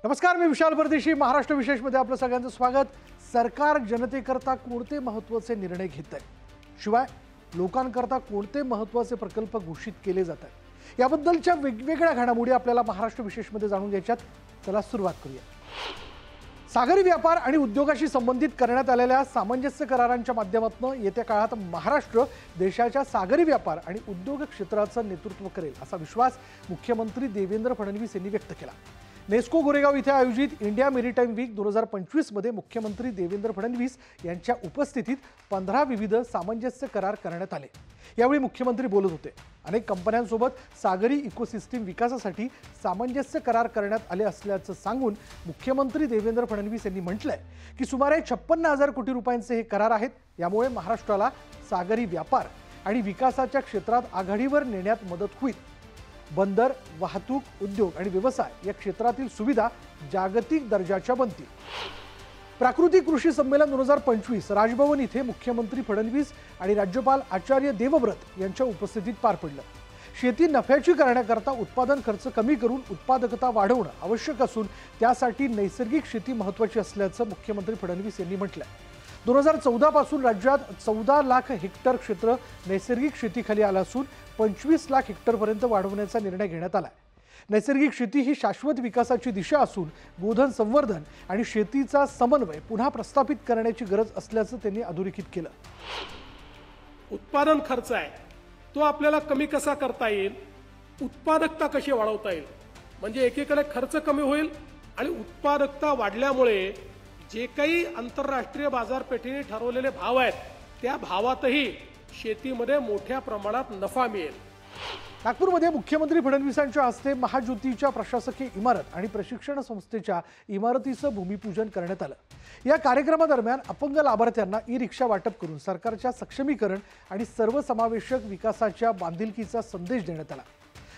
नमस्कार, मी विशाल परदेशी. महाराष्ट्र विशेषमध्ये आपलं सगळ्यांचं स्वागत. सरकार जनतेकरता कोणते महत्त्वाचे निर्णय घेत आहे, शिवाय लोकांकरता कोणते महत्त्वाचे प्रकल्प घोषित केले जातात, याबद्दलच्या वेगवेगळ्या घडामोडी आपल्याला महाराष्ट्र विशेषमध्ये जाणून घ्यायच्यात. चला सुरुवात करूया. सागरी व्यापार आणि उद्योगाशी संबंधित करण्यात आलेल्या सामंजस्य करारांच्या माध्यमातून येत्या काळात महाराष्ट्र देशाच्या सागरी व्यापार आणि उद्योग क्षेत्राचं नेतृत्व करेल, असा विश्वास मुख्यमंत्री देवेंद्र फडणवीस यांनी व्यक्त केला. नेस्को गोरेगाव इथे आयोजित इंडिया मेरीटाईम वीक 2025 मध्ये मुख्यमंत्री देवेंद्र फडणवीस यांच्या उपस्थितीत 15 विविध सामंजस्य करार करण्यात आले. यावेळी मुख्यमंत्री बोलत होते. अनेक कंपन्यांसोबत सागरी इकोसिस्टीम विकासासाठी सामंजस्य करार करण्यात आले असल्याचं सांगून मुख्यमंत्री देवेंद्र फडणवीस यांनी म्हटलंय की सुमारे 56,000 कोटी रुपयांचे हे करार आहेत. यामुळे महाराष्ट्राला सागरी व्यापार आणि विकासाच्या क्षेत्रात आघाडीवर नेण्यात मदत होईल. बंदर, वाहतूक, उद्योग आणि व्यवसाय या क्षेत्रातील सुविधा जागतिक दर्जाच्या बनतील. प्राकृतिक कृषी संमेलन 2025 राजभवन इथे मुख्यमंत्री फडणवीस आणि राज्यपाल आचार्य देवव्रत यांच्या उपस्थितीत पार पडलं. शेती नफ्याची करण्याकरता उत्पादन खर्च कमी करून उत्पादकता वाढवणं आवश्यक असून त्यासाठी नैसर्गिक शेती महत्त्वाची असल्याचं मुख्यमंत्री फडणवीस यांनी म्हटलंय. 2014 पासून राज्यात 14 लाख हेक्टर क्षेत्र नैसर्गिक शेतीखाली आलं असून 25 लाख हेक्टरपर्यंत वाढवण्याचा निर्णय घेण्यात आला. नैसर्गिक शेती ही शाश्वत विकासाची दिशा असून गोधन संवर्धन आणि शेतीचा समन्वय पुन्हा प्रस्थापित करण्याची गरज असल्याचं त्यांनी अधोरेखित केलं. उत्पादन खर्च आहे तो आपल्याला कमी कसा करता येईल, उत्पादकता कशी वाढवता येईल, म्हणजे एकीकडे खर्च कमी होईल आणि उत्पादकता वाढल्यामुळे जे काही आंतरराष्ट्रीय बाजारपेठेने ठरवलेले भाव आहेत त्या भावातही शेतीमध्ये मोठ्या प्रमाणात नफा मिळेल. नागपूरमध्ये मुख्यमंत्री फडणवीसांच्या हस्ते महाज्योतीच्या प्रशासकीय इमारत आणि प्रशिक्षण संस्थेच्या इमारतीचं भूमिपूजन करण्यात आलं. या कार्यक्रमादरम्यान अपंग लाभार्थ्यांना ई-रिक्षा वाटप करून सरकारच्या सक्षमीकरण आणि सर्वसमावेशक विकासाच्या बांधिलकीचा संदेश देण्यात आला.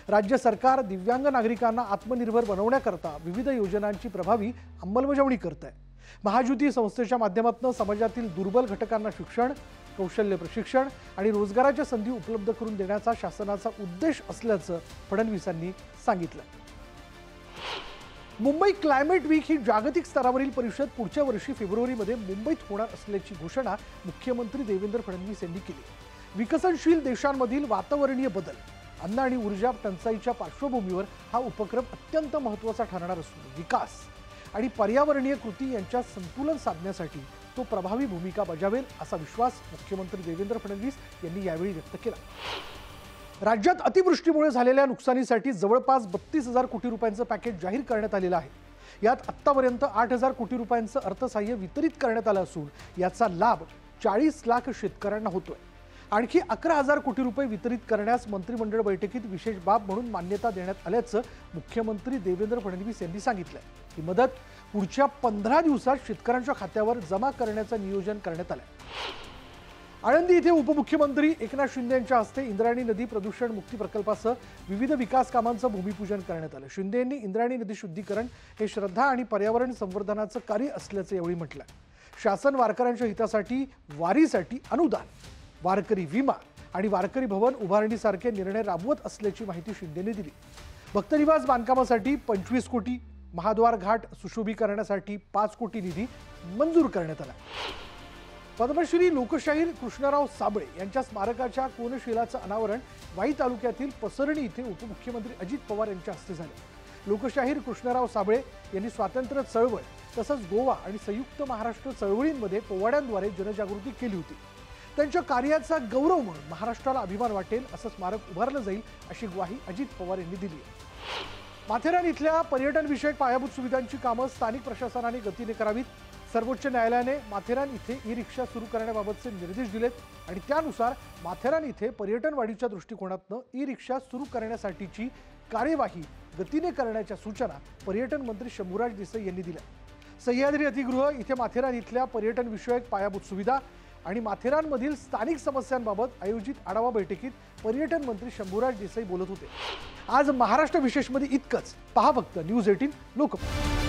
राज्य सरकार दिव्यांग नागरिकांना आत्मनिर्भर बनवण्याकरता विविध योजनांची प्रभावी अंमलबजावणी करत आहे. महाज्योती संस्थेच्या माध्यमातून समाजातील दुर्बल घटकांना शिक्षण, कौशल्य प्रशिक्षण आणि रोजगाराच्या संधी उपलब्ध करून देण्याचा शासनाचा उद्देश असल्याचं फडणवीसांनी सांगितलं. मुंबई क्लायमेट वीक ही जागतिक स्तरावरील परिषद पुढच्या वर्षी फेब्रुवारीमध्ये मुंबईत होणार असल्याची घोषणा मुख्यमंत्री देवेंद्र फडणवीस यांनी केली. विकसनशील देशांमधील वातावरणीय बदल, अन्न आणि ऊर्जा टंचाईच्या पार्श्वभूमीवर हा उपक्रम अत्यंत महत्त्वाचा ठरणार असून विकास आणि पर्यावरणीय कृती यांच्यात संतुलन साधण्यासाठी तो प्रभावी भूमिका बजावेल, असा विश्वास मुख्यमंत्री देवेंद्र फडणवीस यांनी यावेळी व्यक्त केला. राज्यात अतिवृष्टीमुळे झालेल्या नुकसानीसाठी जवळपास 32,000 कोटी रुपयांचं पॅकेज जाहीर करण्यात आलेलं आहे. यात आत्तापर्यंत 8,000 कोटी रुपयांचं अर्थसहाय्य वितरित करण्यात आलं असून याचा लाभ 40 लाख शेतकऱ्यांना होतोय. आणखी 11,000 कोटी रुपये वितरित करण्यास मंत्रिमंडळ बैठकीत विशेष बाब म्हणून मान्यता देण्यात आल्याचं मुख्यमंत्री देवेंद्र फडणवीस यांनी सांगितलं. ही मदत पुढच्या 15 दिवसात शेतकऱ्यांच्या खात्यावर जमा करण्याचं नियोजन करण्यात आलं. आळंदी इथे उपमुख्यमंत्री एकनाथ शिंदे यांच्या हस्ते इंद्रायणी नदी प्रदूषण मुक्ती प्रकल्पासह विविध विकास कामांचं भूमिपूजन करण्यात आलं. शिंदे यांनी इंद्रायणी नदी शुद्धीकरण हे श्रद्धा आणि पर्यावरण संवर्धनाचं कार्य असल्याचं यावेळी म्हटलं. शासन वारकऱ्यांच्या हितासाठी वारीसाठी अनुदान, वारकरी विमा आणि वारकरी भवन उभारणीसारखे निर्णय राबवत असल्याची माहिती शिंदेने दिली. भक्तनिवास बांधकामासाठी 25 कोटी, महाद्वार घाट सुशोभीकरणासाठी 5 कोटी निधी मंजूर करण्यात आला. पद्मश्री लोकशाहीर कृष्णराव साबळे यांच्या स्मारकाच्या कोनशिलाचं अनावरण वाई तालुक्यातील पसरणी इथे उपमुख्यमंत्री अजित पवार यांच्या हस्ते झाले. लोकशाहीर कृष्णराव साबळे यांनी स्वातंत्र्य चळवळ तसंच गोवा आणि संयुक्त महाराष्ट्र चळवळींमध्ये पोवाड्यांद्वारे जनजागृती केली होती. त्यांच्या कार्याचा गौरव म्हणून महाराष्ट्राला अभिमान वाटेल असं स्मारक उभारलं जाईल, अशी ग्वाही अजित पवार यांनी दिली आहे. माथेरान इथल्या पर्यटन विषयक पायाभूत सुविधांची कामं स्थानिक प्रशासनाने गतीने करावीत. सर्वोच्च न्यायालयाने माथेरान इथे ई-रिक्षा सुरू करण्याबाबतचे निर्देश दिलेत आणि त्यानुसार माथेरान इथे पर्यटन वाढीच्या दृष्टिकोनातून ई-रिक्षा सुरू करण्यासाठीची कार्यवाही गतीने करण्याच्या सूचना पर्यटन मंत्री शंभूराज देसाई यांनी दिल्या. सह्याद्री अतिगृह इथे माथेरान इथल्या पर्यटन विषयक पायाभूत सुविधा आणि माथेरानमधील स्थानिक समस्यांबाबत आयोजित आढावा बैठकीत पर्यटन मंत्री शंभूराज देसाई बोलत होते. आज महाराष्ट्र विशेषमध्ये इतकंच. पहा फक्त न्यूज 18 लोकमत.